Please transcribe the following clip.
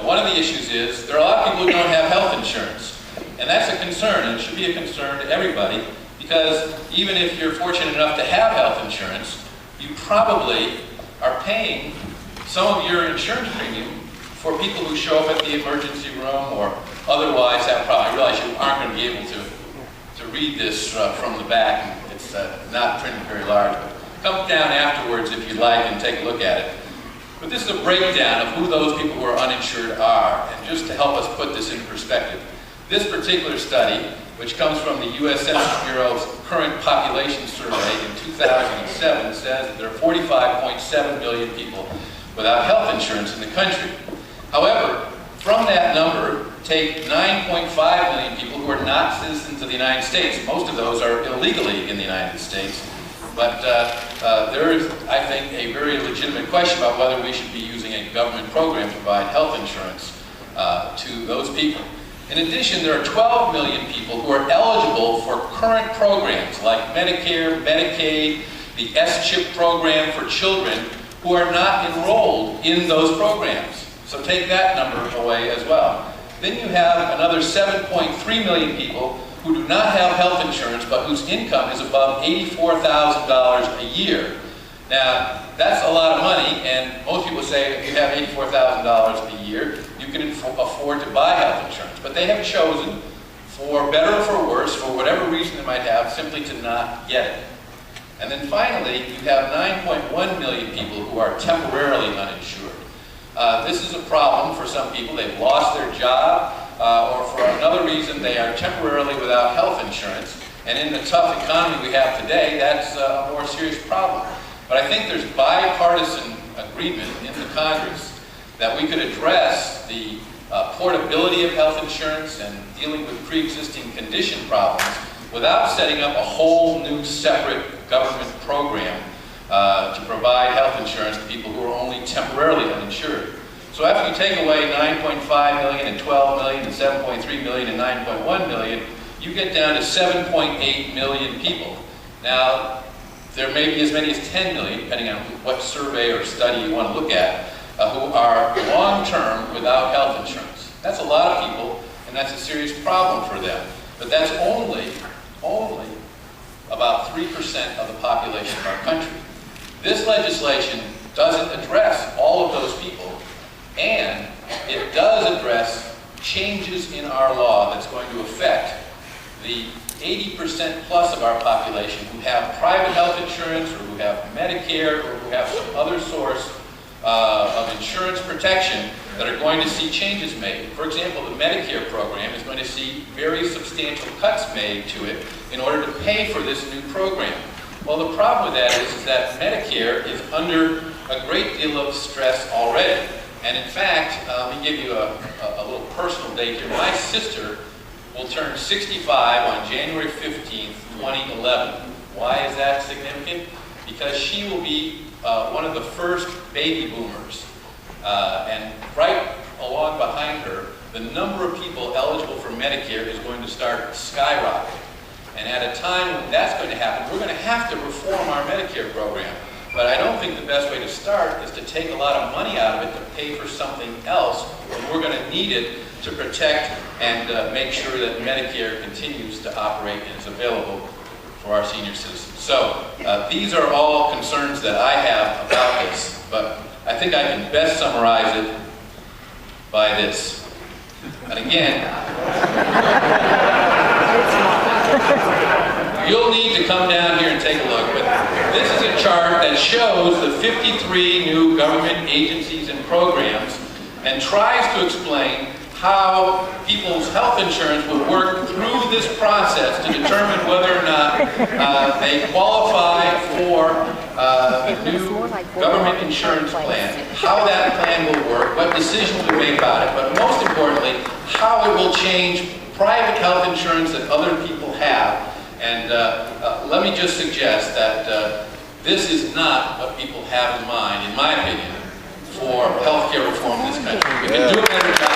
One of the issues is there are a lot of people who don't have health insurance, and that's a concern, and it should be a concern to everybody, because even if you're fortunate enough to have health insurance, you probably are paying some of your insurance premium for people who show up at the emergency room or otherwise have problems. I realize you aren't going to be able to read this from the back, and it's not printed very large, but come down afterwards if you'd like and take a look at it. But this is a breakdown of who those people who are uninsured are, and just to help us put this in perspective. This particular study, which comes from the U.S. Census Bureau's current population survey in 2007, says that there are 45.7 million people without health insurance in the country. However, from that number, take 9.5 million people who are not citizens of the United States. Most of those are illegally in the United States. But there is, I think, a very legitimate question about whether we should be using a government program to provide health insurance to those people. In addition, there are 12 million people who are eligible for current programs like Medicare, Medicaid, the S-CHIP program for children who are not enrolled in those programs. So take that number away as well. Then you have another 7.3 million people who do not have health insurance but whose income is above $84,000 a year. Now, that's a lot of money, and most people say if you have $84,000 a year, you can afford to buy health insurance. But they have chosen, for better or for worse, for whatever reason they might have, simply to not get it. And then finally, you have 9.1 million people who are temporarily uninsured. This is a problem for some people. They've lost their job, or for another reason they are temporarily without health insurance. And in the tough economy we have today, that's a more serious problem. But I think there's bipartisan agreement in the Congress that we could address the portability of health insurance and dealing with pre-existing condition problems without setting up a whole new separate government program to provide health insurance to people who are only temporarily uninsured. So after you take away 9.5 million and 12 million and 7.3 million and 9.1 million, you get down to 7.8 million people. Now, there may be as many as 10 million, depending on what survey or study you want to look at, who are long-term without health insurance. That's a lot of people, and that's a serious problem for them. But that's only about 3% of the population of our country. This legislation doesn't address all of those people, and it does address changes in our law that's going to affect the 80% plus of our population who have private health insurance or who have Medicare or who have some other source of insurance protection that are going to see changes made. For example, the Medicare program is going to see very substantial cuts made to it in order to pay for this new program. Well, the problem with that is that Medicare is under a great deal of stress already. And in fact, let me give you a little personal date here. My sister will turn 65 on January 15th, 2011. Why is that significant? Because she will be one of the first baby boomers. And right along behind her, the number of people eligible for Medicare is going to start skyrocketing. And at a time when that's going to happen, we're going to have to reform our Medicare program. But I don't think the best way to start is to take a lot of money out of it to pay for something else when we're going to need it to protect and make sure that Medicare continues to operate and is available for our senior citizens. So these are all concerns that I have about this, but I think I can best summarize it by this. And again, you'll need to come down here and take a look, but this is a chart that shows the 53 new government agencies and programs and tries to explain how people's health insurance would work through this process to determine whether or not they qualify for the new government insurance plan, how that plan will work, what decisions will be made about it, but most importantly, how it will change private health insurance that other people have. And let me just suggest that this is not what people have in mind, in my opinion, for healthcare reform in this country. We can do a better job.